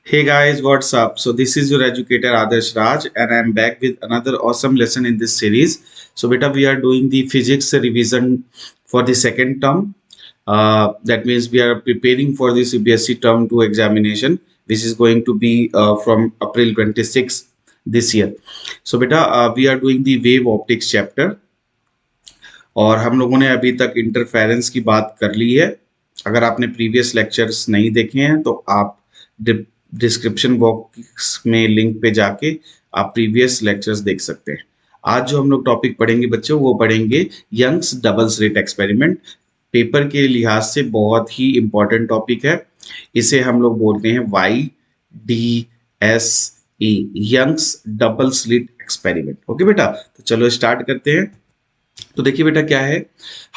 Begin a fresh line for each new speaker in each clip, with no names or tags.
Hey guys, what's up? So this is your educator Adarsh Raj and I'm back with another awesome lesson in this series. So beta, we are doing the physics revision for the second term. That means we are preparing for the CBSE term 2 examination, which is going to be from April 26 this year. So beta, we are doing the wave optics chapter. और हम लोगों ने अभी तक interference की बात कर ली है। अगर आपने प्रीवियस लेक्चर्स नहीं देखे हैं तो आप डिस्क्रिप्शन बॉक्स में लिंक पे जाके आप प्रीवियस लेक्चर्स देख सकते हैं। आज जो हम लोग टॉपिक पढ़ेंगे बच्चों, वो पढ़ेंगे Young's double slit experiment. Paper के लिहाज से बहुत ही इंपॉर्टेंट टॉपिक है। इसे हम लोग बोलते हैं YDSE, Young's double slit experiment. Okay बेटा, तो चलो स्टार्ट करते हैं। तो देखिए बेटा, क्या है,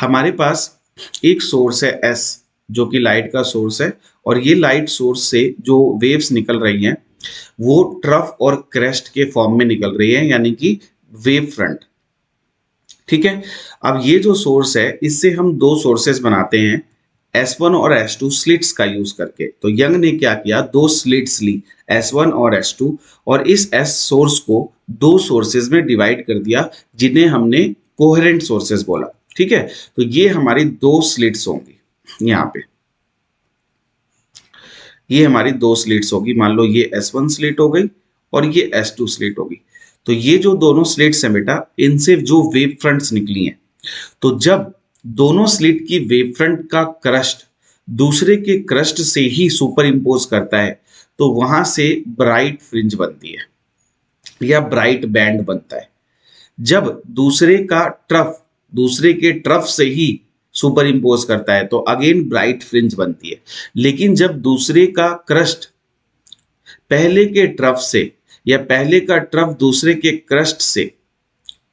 हमारे पास एक सोर्स है एस, जो कि लाइट का सोर्स है, और ये लाइट सोर्स से जो वेव्स निकल रही हैं वो ट्रफ और क्रेस्ट के फॉर्म में निकल रही है, यानी कि वेव फ्रंट। ठीक है, अब ये जो सोर्स है, इससे हम दो सोर्सेस बनाते हैं S1 और S2 स्लिट्स का यूज करके। तो यंग ने क्या किया, दो स्लिट्स ली, S1 और S2, और इस S सोर्स को दो सोर्सेज में डिवाइड कर दिया, जिन्हें हमने कोहेरेंट सोर्सेज बोला। ठीक है, तो ये हमारी दो स्लिट्स होंगी। यहाँ पे ये हमारी दो स्लिट्स होगी। मान लो ये S1 स्लिट हो गई और ये S2 स्लिट होगी। तो ये जो दोनों स्लिट्स हैं बेटा, इनसे जो वेव फ्रंट्स निकली हैं, तो जब दोनों स्लिट की वेव फ्रंट का क्रस्ट दूसरे के क्रस्ट से ही सुपर इम्पोज करता है, तो वहां से ब्राइट फ्रिंज बनती है या ब्राइट बैंड बनता है। जब दूसरे के ट्रफ से ही सुपर इम्पोज करता है तो अगेन ब्राइट फ्रिंज बनती है। लेकिन जब दूसरे का क्रस्ट पहले के ट्रफ से या पहले का ट्रफ दूसरे के क्रस्ट से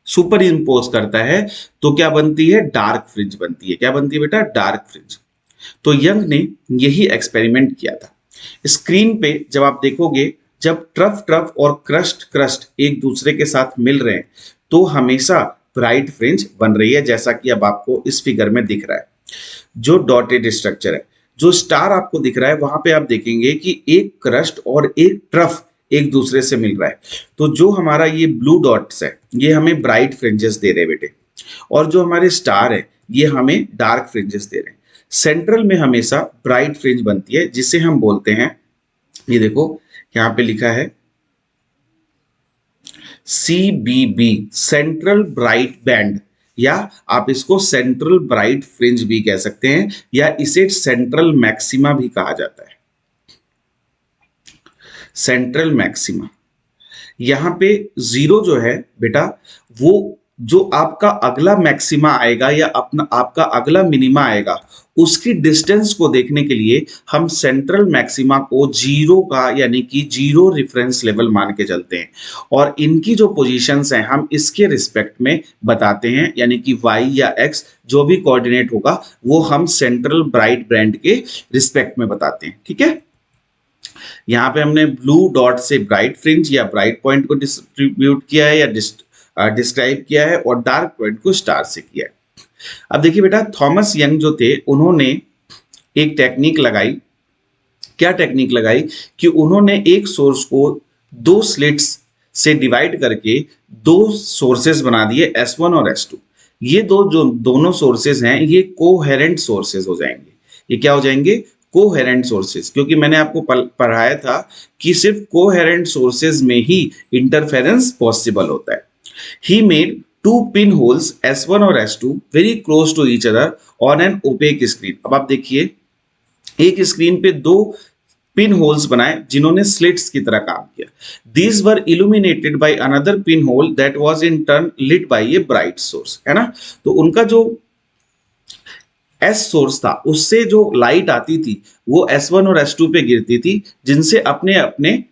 सुपर इम्पोज करता है, तो क्या बनती है, डार्क फ्रिंज बनती है। क्या बनती है बेटा, डार्क फ्रिंज। तो यंग ने यही एक्सपेरिमेंट किया था। स्क्रीन पे जब आप देखोगे, जब ट्रफ ट्रफ और क्रस्ट क्रस्ट एक दूसरे के साथ मिल रहे हैं, तो हमेशा ब्राइट फ्रिंज बन रही है, जैसा कि अब आपको इस फिगर में दिख रहा है। जो डॉटेड स्ट्रक्चर है, जो स्टार आपको दिख रहा है, वहां पे आप देखेंगे कि एक क्रस्ट और एक ट्रफ एक दूसरे से मिल रहा है। तो जो हमारा ये ब्लू डॉट्स है, ये हमें ब्राइट फ्रिंजेस दे रहे हैं बेटे, और जो हमारे स्टार है, ये हमें डार्क फ्रिंजेस दे रहे हैं। सेंट्रल में हमेशा ब्राइट फ्रिंज बनती है, जिसे हम बोलते हैं, ये देखो यहाँ पे लिखा है CBB, सेंट्रल ब्राइट बैंड, या आप इसको सेंट्रल ब्राइट फ्रिंज भी कह सकते हैं, या इसे सेंट्रल मैक्सिमा भी कहा जाता है। सेंट्रल मैक्सिमा, यहाँ पे जीरो जो है बेटा, वो जो आपका अगला मैक्सिमा आएगा या अपना आपका अगला मिनिमा आएगा, उसकी डिस्टेंस को देखने के लिए हम सेंट्रल मैक्सिमा को जीरो का, यानी कि जीरो रेफरेंस लेवल मान के चलते हैं, और इनकी जो पोजीशंस हैं हम इसके रिस्पेक्ट में बताते हैं, यानी कि y या x जो भी कोऑर्डिनेट होगा वो हम सेंट्रल ब्राइट बैंड के रिस्पेक्ट में बताते हैं। ठीक है, यहाँ पे हमने ब्लू डॉट से ब्राइट फ्रिंज या ब्राइट पॉइंट को डिस्ट्रीब्यूट किया है या डिस्क्राइब किया है, और डार्क पॉइंट को स्टार से किया है। अब देखिए बेटा, थॉमस यंग जो थे, उन्होंने एक टेक्निक लगाई। क्या टेक्निक लगाई कि उन्होंने एक सोर्स को दो स्लिट्स से डिवाइड करके दो सोर्सेस बना दिए, S1 और S2। ये जो दोनों सोर्सेस हैं, ये कोहेरेंट सोर्सेस हो जाएंगे। ये क्या हो जाएंगे, कोहेरेंट सोर्सेस, क्योंकि मैंने आपको पढ़ाया था कि सिर्फ कोहेरेंट सोर्सेस में ही इंटरफेरेंस पॉसिबल होता है। He made two pin holes S1 और S2 very close to each other on an opaque screen. अब आप देखिए, एक स्क्रीन पे दो पिन होल्स बनाए जिन्होंने स्लिट्स की तरह काम किया। These were illuminated by another pin hole that was in turn lit by a bright source, है ना। तो उनका जो एस सोर्स था, उससे जो लाइट आती थी वो S1 और S2 पे गिरती थी, जिनसे अपने अपने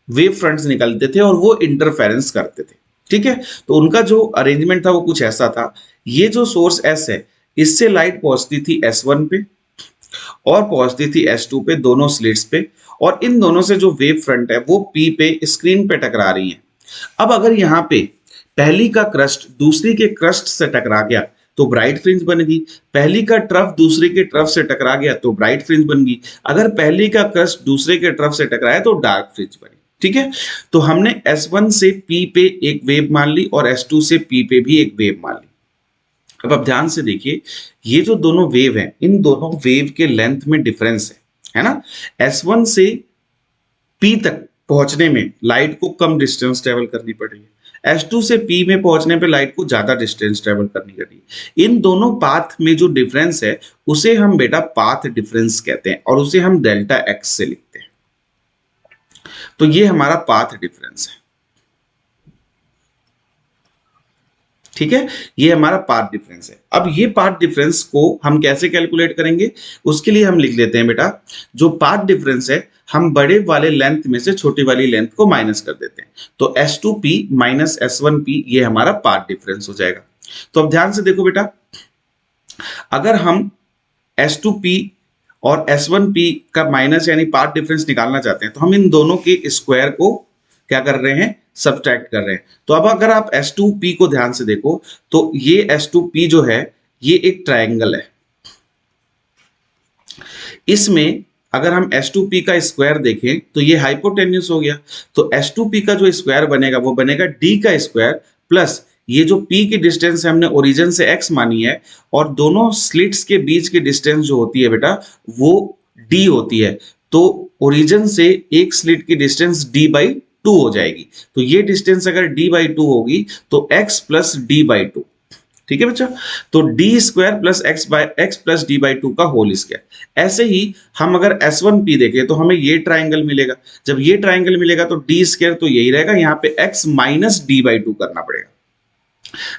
वेव फ्रंट्स निकलते थे और वो इंटरफेरेंस करते थे। ठीक है, तो उनका जो अरेंजमेंट था वो कुछ ऐसा था। ये जो सोर्स S है, इससे लाइट पहुंचती थी S1 पे और पहुंचती थी S2 पे, दोनों स्लिट्स पे, और इन दोनों से जो वेव फ्रंट है वो P पे स्क्रीन पे टकरा रही है। अब अगर यहाँ पे पहली का क्रस्ट दूसरी के क्रस्ट से टकरा गया, तो ब्राइट फ्रिंज बन गई। पहली का ट्रफ दूसरे के ट्रफ से टकरा गया तो ब्राइट फ्रिंज बन गई। अगर पहली का क्रस्ट दूसरे के ट्रफ से टकराया तो डार्क फ्रिंज बनी। ठीक है, तो हमने S1 से P पे एक वेव मान ली और S2 से P पे भी एक वेव मान ली। अब आप ध्यान से देखिए, ये जो दोनों वेव हैं, इन दोनों वेव के लेंथ में डिफरेंस है ना। S1 से P तक पहुंचने में लाइट को कम डिस्टेंस ट्रेवल करनी पड़ रही है, S2 से P में पहुंचने पे लाइट को ज्यादा डिस्टेंस ट्रेवल करनी पड़ी है। इन दोनों पाथ में जो डिफरेंस है उसे हम बेटा पाथ डिफरेंस कहते हैं और उसे हम डेल्टा एक्स से लिखते हैं। तो ये हमारा पाथ डिफरेंस है। ठीक है, ये हमारा पाथ डिफरेंस है। अब ये पाथ डिफरेंस को हम कैसे कैलकुलेट करेंगे, उसके लिए हम लिख लेते हैं बेटा, जो पाथ डिफरेंस है हम बड़े वाले लेंथ में से छोटी वाली लेंथ को माइनस कर देते हैं। तो S2P माइनस S1P ये हमारा पाथ डिफरेंस हो जाएगा। तो अब ध्यान से देखो बेटा, अगर हम S2P और S1P का माइनस यानी पाथ डिफरेंस निकालना चाहते हैं तो हम इन दोनों के स्क्वायर को क्या कर रहे हैं, सब्ट्रैक्ट कर रहे हैं। तो अब अगर आप S2P को ध्यान से देखो तो ये S2P जो है ये एक ट्रायंगल है। इसमें अगर हम S2P का स्क्वायर देखें तो ये हाइपोटेन्यूस हो गया। तो S2P का जो स्क्वायर बनेगा वो बनेगा D का स्क्वायर प्लस ये जो P की डिस्टेंस है हमने ओरिजिन से X मानी है और दोनों स्लिट्स के बीच की डिस्टेंस जो होती है बेटा वो D होती है। तो ओरिजिन से एक स्लिट की डिस्टेंस D/2 हो जाएगी। तो ये डिस्टेंस अगर D/2 होगी तो X प्लस D/2। ठीक है बच्चा, तो D square plus X plus D/2 का होल स्क्वायर। ऐसे ही हम अगर S1P देखें तो हमें ये ट्राइंगल मिलेगा। जब ये ट्राइंगल मिलेगा तो D स्क्वायर तो यही रहेगा, यहाँ पे X माइनस D/2 करना पड़ेगा।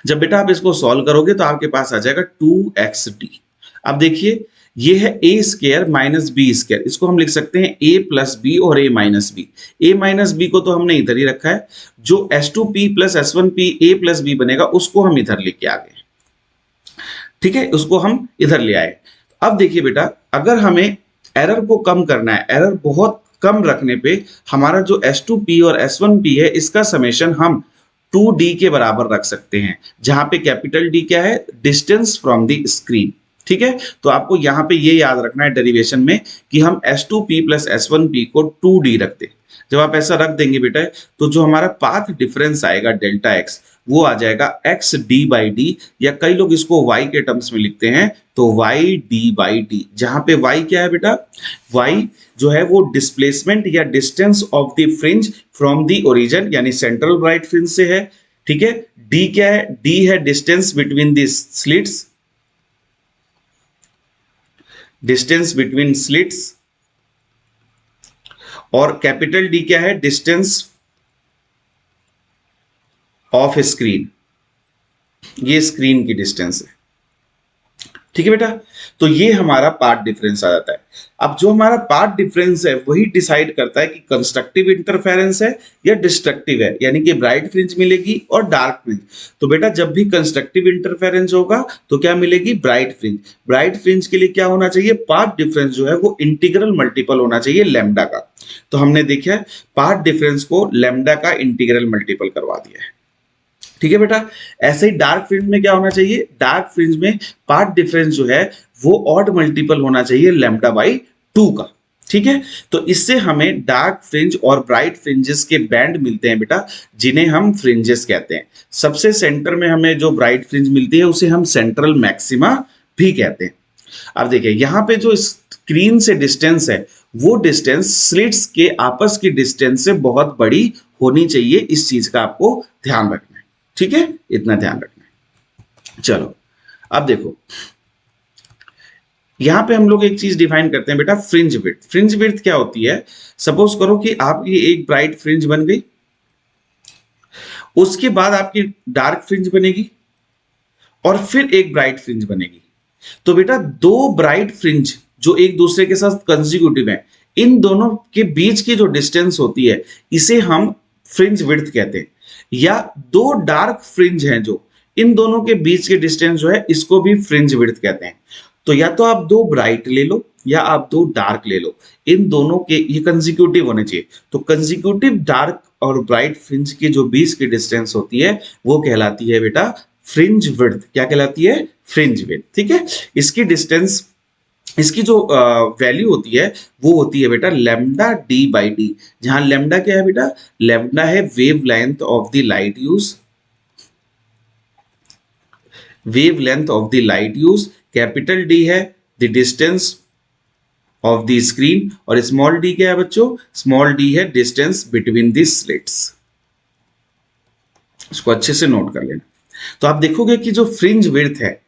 जब बेटा आप इसको सॉल्व करोगे तो आपके पास आ जाएगा 2XD। अब देखिए ये है a square minus b square, इसको हम लिख सकते हैं a प्लस बी और a minus b. a minus b को तो हमने इधर ही रखा है, जो S2P plus S1P a plus B बनेगा उसको हम इधर लेके आ गए। ठीक है, उसको हम इधर ले आए। अब देखिए बेटा, अगर हमें एरर को कम करना है, एरर बहुत कम रखने पे हमारा जो S2P और S1P है इसका समेशन हम 2D के बराबर रख सकते हैं, जहां पे कैपिटल D क्या है, डिस्टेंस फ्रॉम द स्क्रीन। ठीक है, तो आपको यहां पे ये याद रखना है डेरिवेशन में कि हम S2P प्लस S1P को 2D रखते हैं। जब आप ऐसा रख देंगे बेटा तो जो हमारा पाथ डिफरेंस आएगा डेल्टा एक्स वो आ जाएगा एक्स डी बाई डी, या कई लोग इसको y के टर्म्स में लिखते हैं तो y डी बाई डी, जहां पे y क्या है बेटा, y जो है वो डिस्प्लेसमेंट या distance of the fringe from the origin यानी सेंट्रल ब्राइट फ्रिंज से है। ठीक है, d क्या है, d है distance between the slits, distance between slits, और कैपिटल D क्या है, डिस्टेंस ऑफ स्क्रीन, ये स्क्रीन की डिस्टेंस है। ठीक है बेटा, तो ये हमारा पाथ डिफरेंस आ जाता है। अब जो हमारा पाथ डिफरेंस है वही डिसाइड करता है कि कंस्ट्रक्टिव इंटरफेरेंस है या डिस्ट्रक्टिव है, यानी कि ब्राइट फ्रिंज मिलेगी और डार्क फ्रिंज। तो बेटा जब भी कंस्ट्रक्टिव इंटरफेरेंस होगा तो क्या मिलेगी, ब्राइट फ्रिंज। ब्राइट फ्रिंज के लिए क्या होना चाहिए, पाथ डिफरेंस जो है वो इंटीग्रल मल्टीपल होना चाहिए लैम्डा का। तो हमने देखा है पाथ डिफरेंस को लैम्डा का इंटीग्रल मल्टीपल करवा दिया है। ठीक है बेटा, ऐसे ही डार्क फ्रिंज में क्या होना चाहिए, डार्क फ्रिंज में पाथ डिफरेंस जो है वो ऑड मल्टीपल होना चाहिए लैम्डा बाई 2 का। ठीक है, तो इससे हमें डार्क फ्रिंज और ब्राइट फ्रिंजेस के बैंड मिलते हैं बेटा, जिन्हें हम फ्रिंजेस कहते हैं। सबसे सेंटर में हमें जो ब्राइट फ्रिंज मिलती है उसे हम सेंट्रल मैक्सिमा भी कहते हैं। अब देखिए यहाँ पे जो स्क्रीन से डिस्टेंस है वो डिस्टेंस स्लिट्स के आपस की डिस्टेंस से बहुत बड़ी होनी चाहिए, इस चीज का आपको ध्यान रखना है। ठीक है, इतना ध्यान रखना है। चलो अब देखो यहां पे हम लोग एक चीज डिफाइन करते हैं बेटा, फ्रिंज विड्थ। फ्रिंज विड्थ क्या होती है, सपोज करो कि आपकी एक ब्राइट फ्रिंज बन गई, उसके बाद आपकी डार्क फ्रिंज बनेगी और फिर एक ब्राइट फ्रिंज बनेगी। तो बेटा दो ब्राइट फ्रिंज जो एक दूसरे के साथ कंसेक्यूटिव है, इन दोनों के बीच की जो डिस्टेंस होती है इसे हम फ्रिंज विड्थ कहते हैं। या दो डार्क फ्रिंज हैं जो इन दोनों के बीच के डिस्टेंस जो है इसको भी फ्रिंज विड्थ कहते हैं। तो या तो आप दो ब्राइट ले लो या आप दो डार्क ले लो, इन दोनों के ये कंसेक्यूटिव होने चाहिए। तो कंसेक्यूटिव डार्क और ब्राइट फ्रिंज के जो बीच की डिस्टेंस होती है वो कहलाती है बेटा फ्रिंज विड्थ, क्या कहलाती है? Fringe width. ठीक है, इसकी डिस्टेंस, इसकी जो वैल्यू होती है वो होती है बेटा लैम्डा डी बाई डी, जहां लैम्डा क्या है बेटा? लैम्डा है wavelength of the light use, wavelength of the light use, capital D है the distance of the screen, और स्मॉल डी क्या है बच्चों? स्मॉल डी है डिस्टेंस बिटवीन द स्लिट्स। इसको अच्छे से नोट कर लेना। तो आप देखोगे कि जो फ्रिंज विड्थ है,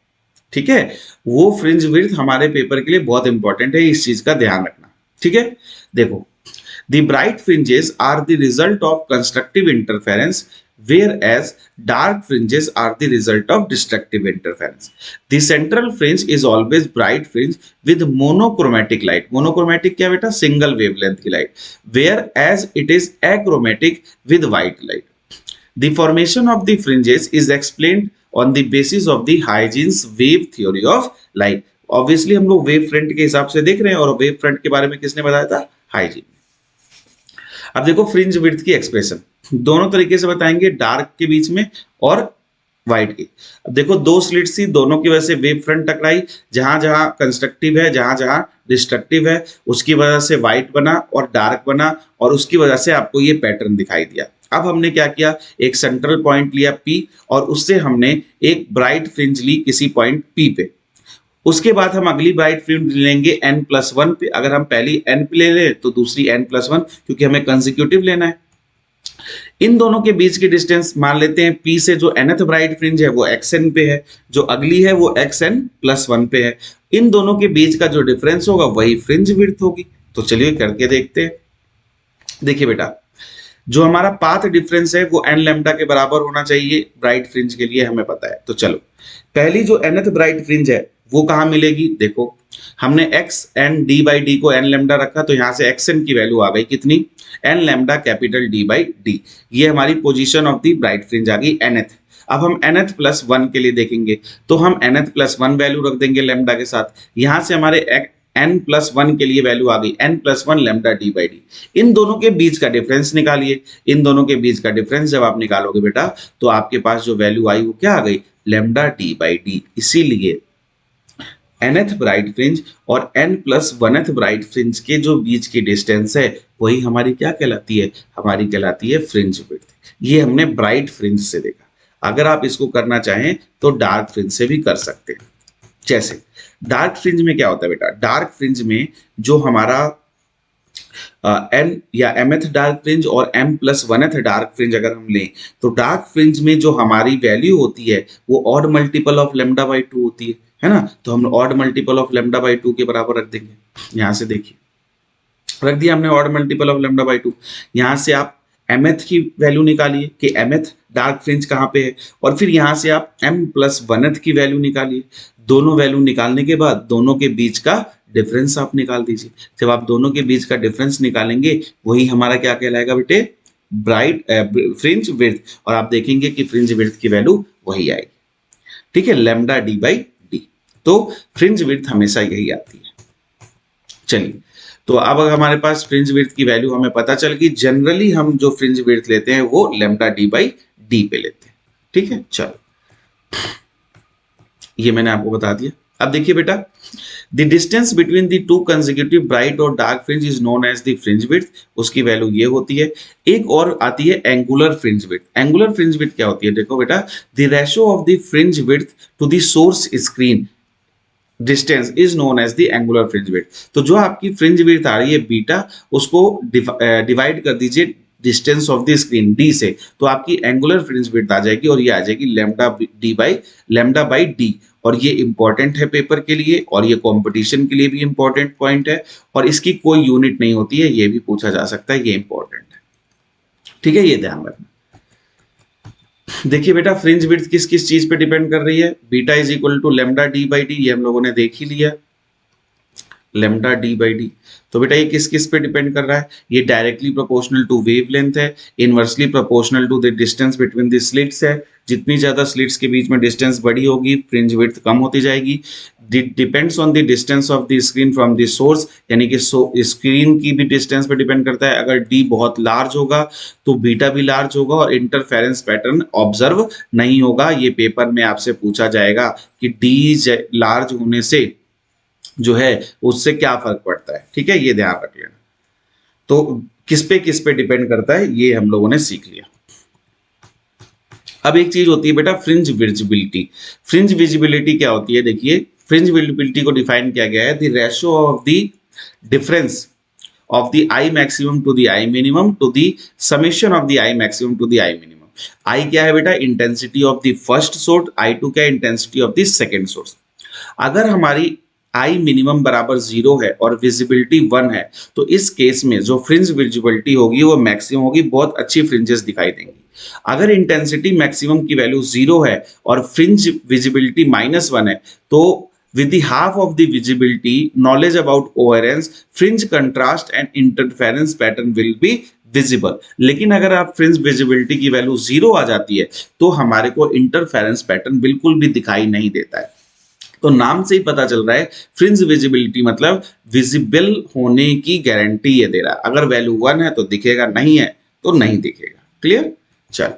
ठीक है, वो फ्रिंज विड्थ हमारे पेपर के लिए बहुत इंपॉर्टेंट है, इस चीज का ध्यान रखना। ठीक है, देखो, the bright fringes are the result of constructive interference, whereas dark fringes are the result of destructive interference. The central fringe is always bright fringe with monochromatic light. Monochromatic क्या बेटा? Single wavelength की light. Whereas it is achromatic with white light. The formation of the fringes is explained on the basis of the Huygens wave theory of light. Obviously हम लोग wave front के हिसाब से देख रहे हैं, और वेव फ्रंट के बारे में किसने बताया था? हाइजीन। अब देखो फ्रिंज विड्थ की एक्सप्रेशन दोनों तरीके से बताएंगे, डार्क के बीच में और व्हाइट की। अब देखो दो स्लिट्स थी, दोनों की वजह से वेव फ्रंट टकराई, जहां जहां कंस्ट्रक्टिव है, जहां जहां डिस्ट्रक्टिव है, उसकी वजह से व्हाइट बना और डार्क बना, और उसकी वजह से आपको ये पैटर्न दिखाई दिया। अब हमने क्या किया, एक सेंट्रल पॉइंट लिया P, और उससे हमने एक ब्राइट फ्रिंज ली किसी पॉइंट P पे। उसके बाद हम अगली ब्राइट फ्रिंज लेंगे n+1 पे। अगर हम पहली n पे ले लें तो दूसरी n+1, क्योंकि हमें कंसेक्यूटिव लेना है। इन दोनों के बीच की डिस्टेंस मान लेते हैं P से जो nth ब्राइट फ्रिंज है वो xn पे है, जो अगली है वो xn+1 पे है। इन दोनों के बीच का जो डिफरेंस होगा वही फ्रिंज विड्थ होगी। तो चलिए करके देखते हैं। देखिए बेटा, जो हमारा पाथ डिफरेंस है वो n लैम्डा के बराबर होना चाहिए ब्राइट फ्रिंज के लिए, हमें पता है। तो चलो, पहली जो nth ब्राइट फ्रिंज है वो कहां मिलेगी? देखो, हमने x n d by D को n लैम्डा रखा, तो यहां से xn की वैल्यू आ गई कितनी? n lambda capital d by d. ये हमारी position of the bright fringe आ गई nth। अब हम nth+1 के लिए देखेंगे, तो हम nth+1 वैल्यू रख देंगे लैम्डा के साथ। यहां से हमारे n+1 के लिए वैल्यू आ गई n+1 lambda D by d. इन दोनों के बीच का डिफरेंस निकालिए। इन दोनों के बीच का डिफरेंस जब आप निकालोगे बेटा, तो आपके पास जो वैल्यू आई वो क्या आ गई? Lambda D by D. इसीलिए nth ब्राइट फ्रिंज और n+1th ब्राइट फ्रिंज के जो बीच की डिस्टेंस है वही हमारी क्या कहलाती है? हमारी कहलाती है फ्रिंज विड्थ। ये हमने ब्राइट फ्रिंज से देखा। अगर आप इसको करना चाहें तो डार्क फ्रिंज से भी कर सकते हैं। जैसे डार्क फ्रिंज में क्या होता है बेटा? डार्क फ्रिंज में जो हमारा n या mth डार्क फ्रिंज और m+1th डार्क फ्रिंज अगर हम लें, तो डार्क फ्रिंज में जो हमारी वैल्यू होती है वो odd multiple of lambda by 2 होती है ना? तो हम odd multiple of lambda by 2 के बराबर रख देंगे। यहां से देखिए, रख दिया हमने odd multiple of lambda by 2। यहां से आप mth की वैल्यू निकालिए कि mth डार्क फ्रिंज कहां पे है, और फिर यहां से आप m+1th की वैल्यू निकालिए। दोनों वैल्यू निकालने के बाद दोनों के बीच का डिफरेंस आप निकाल दीजिए। जब आप दोनों के बीच का डिफरेंस निकालेंगे वही हमारा क्या कहलाएगा बेटे? Bright fringe width. और आप देखेंगे कि फ्रिंज विड्थ की वैल्यू वही आएगी। ठीक है, लैम्डा डी बाई डी। तो फ्रिंज विड्थ हमेशा यही आती है। चलिए, तो अब अगर हमारे पास फ्रिंज विड्थ की वैल्यू हमें पता चल गई, जनरली हम जो फ्रिंज विड्थ लेते हैं वो लैम्डा डी बाई डी पे लेते हैं। ठीक है, चलो, ये मैंने आपको बता दिया। अब देखिए बेटा, the distance between the two consecutive bright और dark fringe is known as the fringe width. उसकी वैल्यू ये होती है। एक और आती है angular fringe width. Angular fringe width क्या होती है? देखो बेटा, the ratio of the fringe width to the source screen distance is known as the angular fringe width. तो जो आपकी फ्रिंज विड्थ आ रही है बीटा, उसको डिवाइड कर दीजिए distance of the screen D से, तो आपकी एंगुलर फ्रिंज विड्थ आ जाएगी, और ये आ जाएगी लैम्डा बाई डी। और ये इंपॉर्टेंट है पेपर के लिए, और ये कंपटीशन के लिए भी इंपॉर्टेंट पॉइंट है, और इसकी कोई यूनिट नहीं होती है, ये भी पूछा जा सकता है, ये इंपॉर्टेंट है। ठीक है, ये ध्यान रखना। देखिए बेटा, फ्रिंज विड्थ किस किस चीज पे डिपेंड कर रही है? Beta is equal to lambda D by d, ये हम लोगों ने देख ही लिया। Lambda d by d. तो बेटा ये किस किस पे डिपेंड कर रहा है? ये directly proportional to wavelength है, inversely proportional to the distance between the slits है। जितनी ज्यादा स्लिट्स के बीच में डिस्टेंस बड़ी होगी, फ्रिंज विड्थ कम होती जाएगी। Depends on the distance of the screen from the source, यानी कि स्क्रीन की भी डिस्टेंस पे डिपेंड करता है। अगर डी बहुत लार्ज होगा तो बीटा भी लार्ज होगा और इंटरफेरेंस पैटर्न ऑब्जर्व नहीं होगा। ये पेपर में आपसे पूछा जाएगा कि डी लार्ज होने से जो है उससे क्या फर्क पड़ता है। ठीक है, ये ध्यान रख लेना। तो किस पे डिपेंड करता है ये हम लोगों ने सीख लिया। अब एक चीज होती है बेटा फ्रिंज विजिबिलिटी। फ्रिंज विजिबिलिटी क्या होती है? देखिए, फ्रिंज विजिबिलिटी को डिफाइन किया गया है the ratio of the difference of the I maximum to the I minimum to the summation of the I maximum to the I minimum. I क्या है बेटा? Intensity of the first source, I2 क्या है? Intensity of the second source. अगर हमारी I minimum बराबर 0 है और विजिबिलिटी 1 है तो इस केस में जो फ्रिंज विजिबिलिटी होगी वो मैक्सिमम होगी, बहुत अच्छी फ्रिंजेस दिखाई देंगी। अगर इंटेंसिटी मैक्सिमम की वैल्यू 0 है और फ्रिंज विजिबिलिटी -1 है तो with the half of the visibility, knowledge about coherence, fringe contrast and interference pattern will be visible। लेकिन अगर आप फ्रिंज विजिबिलिटी की वैल्यू 0 आ जाती है तो हमारे को इंटरफेरेंस पैटर्न बिल्कुल भी दिखाई नहीं देता है। तो नाम से ही पता चल रहा है फ्रिंज विजिबिलिटी मतलब विजिबल होने की गारंटी ये दे रहा है। अगर वैल्यू 1 है तो दिखेगा, नहीं है तो नहीं दिखेगा। क्लियर? चल,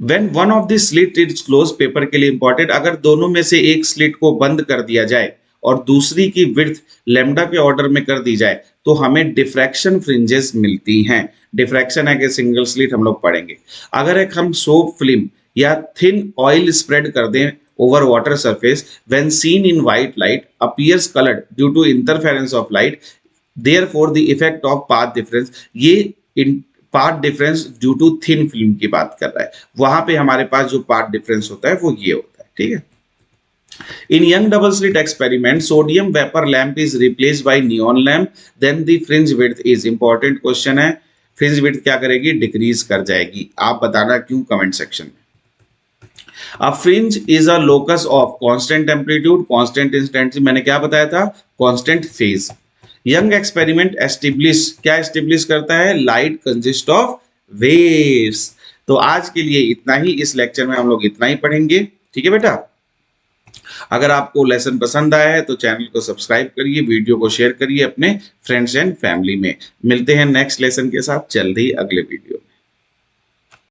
When one of the slit is closed, paper के लिए इंपॉर्टेंट, अगर दोनों में से एक स्लिट को बंद कर दिया जाए और दूसरी की विड्थ लेमडा के ऑर्डर में कर दी जाए तो हमें डिफ्रैक्शन फ्रिंजेस मिलती हैं। डिफ्रैक्शन है कि सिंगल स्लिट हम लोग पढ़ेंगे। अगर एक हम सोप फिल्म या थिन ऑयल स्प्रेड कर दें over water surface when seen in white light appears colored due to interference of light, therefore the effect of path difference, ये path difference due to thin film की बात कर रहा है। वहां पे हमारे पास जो पार्ट डिफरेंस होता है वो ये होता है। ठीक है, in Young double slit experiment sodium vapour lamp is replaced by neon lamp, then the fringe width is, important question है, फ्रिंज विड्थ क्या करेगी? डिक्रीज कर जाएगी। आप बताना क्यों कमेंट सेक्शन में। A fringe is a locus of constant amplitude, constant intensity, मैंने क्या बताया था? constant phase। Young experiment establish क्या एस्टेब्लिश करता है? Light consist of waves. तो आज के लिए इतना ही, इस लेक्चर में हम लोग इतना ही पढ़ेंगे। ठीक है बेटा, अगर आपको लेसन पसंद आया है तो चैनल को सब्सक्राइब करिए, वीडियो को शेयर करिए अपने फ्रेंड्स एंड फैमिली में। मिलते हैं नेक्स्ट लेसन के साथ जल्द ही अगले वीडियो।